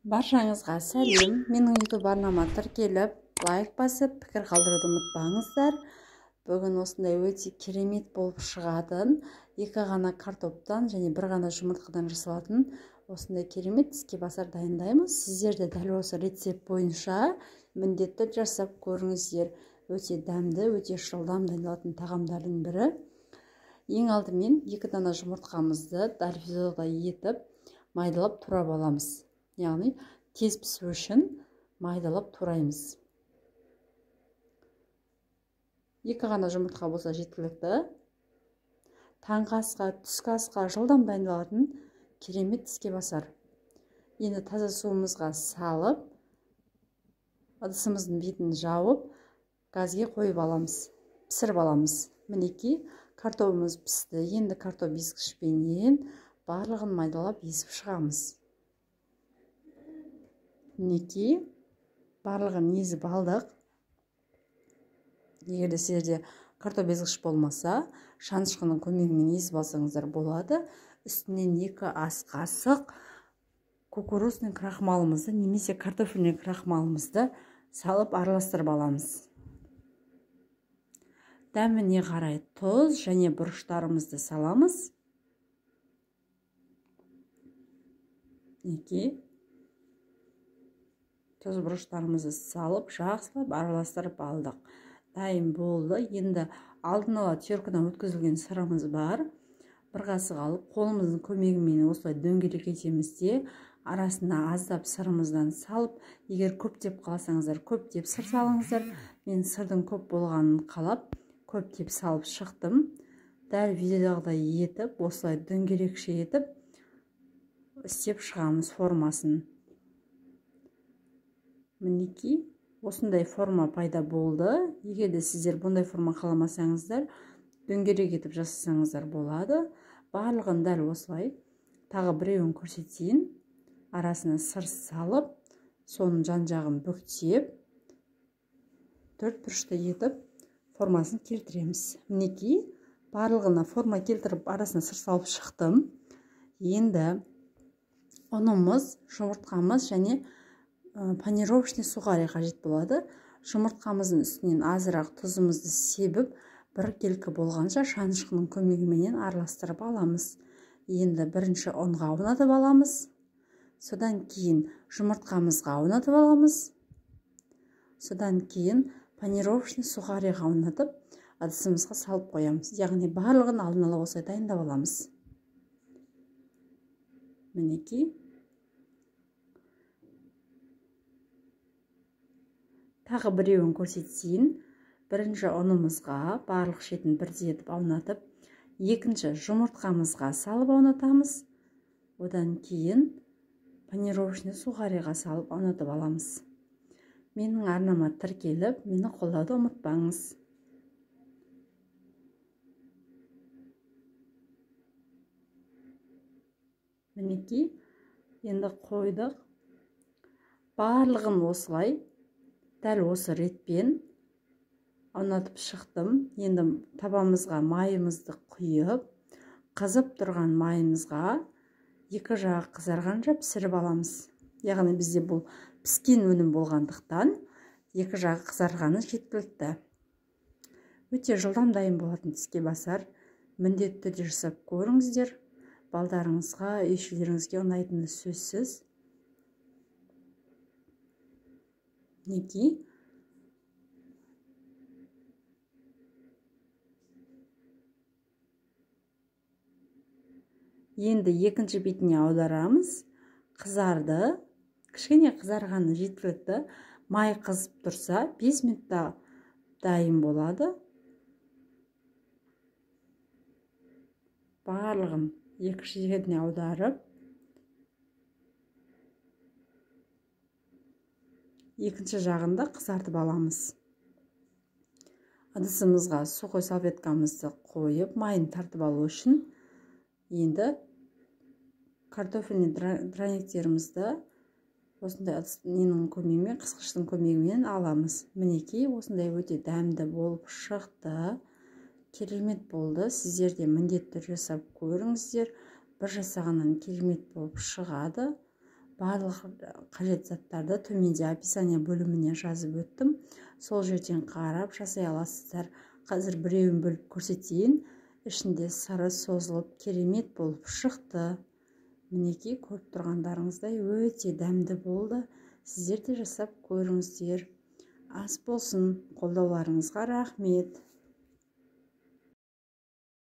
Баршаңызға сәлем. Менің YouTube арнама тіркеліп, лайк басып, пікір қалдыруды ұмытпаңыздар. Бүгін осындай өте керемет болып шығатын, 2 ғана картоптан және 1 ғана жұмыртқадан жасалатын осындай керемет тіске басар дайындаймыз. Сіздер де дәл осы рецепт бойынша міндетті жасап көріңіздер. Өте дәмді, өте жылдам дайындалатын тағамдардың бірі. Ең алдымен 2 дана жұмыртқамызды дәл етіп, майдалап турап аламыз. Яғни тез пісу үшін майдалап тураймыз. 2 ғана жұмыртқа болса жеткілікті. Таңғы асқа, түскі асқа жылдам дайындалатын керемет тіске басар. Енді таза суымызға салып, ыдысымыздың бетін жауып, газге қойып аламыз. Пісіріп аламыз. Мінекей, картопымыз пісті. Енді картоп езгішпенен барлығын майдалап езіп шығамыз. Мінекей, барлығын езіп алдық. Егер де сіздерде картоп езгіш болмаса, шанышқының көмегімен езіп алсаңыздар болады. Үстінен 2 ас қасық кукурузный крахмалымызды немесе картофельный крахмалымызды салып араластырып аламыз. Дәміне қарай тұз және бұрыштарымызды саламыз. Мінекей, тұз бұрыштарымызды салып, жақсылап араластырып алдық. Дайын болды. Енді алдын ала теркадан өткізілген сырымыз бар. 1 қасық алып, қолымыздың көмегімен осылай дөңгелек етеміз де, арасына аздап сырымыздан салып, егер көп деп қаласаңыздар, көп деп сыр салыңыздар. Мен сырдың көп болғанын қалап, көп деп салып шықтым. Дәл видеодағыдай етіп, осылай дөңгелекше етіп, істеп шығамыз формасын. Мінекей, осындай форма пайда болды. Егер де сіздер бұндай форма қаламасаңыздар, дөңгелек етіп жасасаңыздар болады. Барлығын дәл осылай. Тағы біреуін көрсетейін. Арасына сыр салып, соның жан-жағын бүктеп, 4 бұрышты етіп, формасын келтіреміз. Мінекей, барлығына форма келтіріп, арасына сыр салып шықтым. Енді ұнымыз, жұмыртқамыз және панировочный сухарий қажет болады. Жұмыртқамыздың үстінен азырақ тұзымызды себіп, 1 келкі болғанша шанышқының көмегімен араластырып аламыз. Енді бірінші ұнға аунатып аламыз. Содан кейін жұмыртқамызға аунатып аламыз. Содан кейін панировочный сухарийға аунатып, ыдысымызға салып қоямыз. Яғни барлығын алдын ала осылай дайындап аламыз. Мінекей. Тағы біреуін көрсетейін. Бірінші ұнымызға барлық шетін бірдей етіп аунатып, екінші жұмыртқамызға салып аунатамыз. Одан кейін панировочный сухарийға салып аунатып аламыз. Менің арнама тіркеліп, мені қолдауды ұмытпаңыз. Мінекей, енді қойдық. Барлығын осылай, дәл осы ретпен аунатып шықтым. Енді табамызға майымызды құйып, қызып тұрған майымызға 2 жағы қызарғанша пісіріп аламыз. Яғни бізде бұл піскен өнім болғандықтан 2 жағы қызарғаны жеткілікті. Өте жылдам дайын болатын тіске басар. Міндетті түрде жасап көріңіздер. Балдарыңызға, үй-ішулеріңізге ұнайтыны сөзсіз. Мінекей. Енді екінші бетіне аударамыз. Қызарды. Кішкене қызарғаны жеткілікті. Май қызып тұрса, 5 минутта дайын болады. Барлығын екінші жеріне аударып, екінші жағында қызартып аламыз. Ыдысымызға сухой салфеткамызды қойып, майын тартып алу үшін енді картофельный драниктерімізді осындай ненің көмегімен, қысқыштың көмегімен аламыз. Мінекей, осындай өте дәмді болып шықты. Керемет болды. Сіздер де міндетті жасап көріңіздер. 1 жасағаннан керемет болып шығады. барлық қажет заттарды төменде описание бөліміне жазып өттім. Сол жерден қарап жасай аласыздар. Қазір біреуін бөліп көрсетейін. Ішінде сары созылып керемет болып шықты. Мінекей, көріп тұрғандарыңыздай өте дәмді болды. Сіздер де жасап көріңіздер. Ас болсын. Қолдауларыңызға рахмет.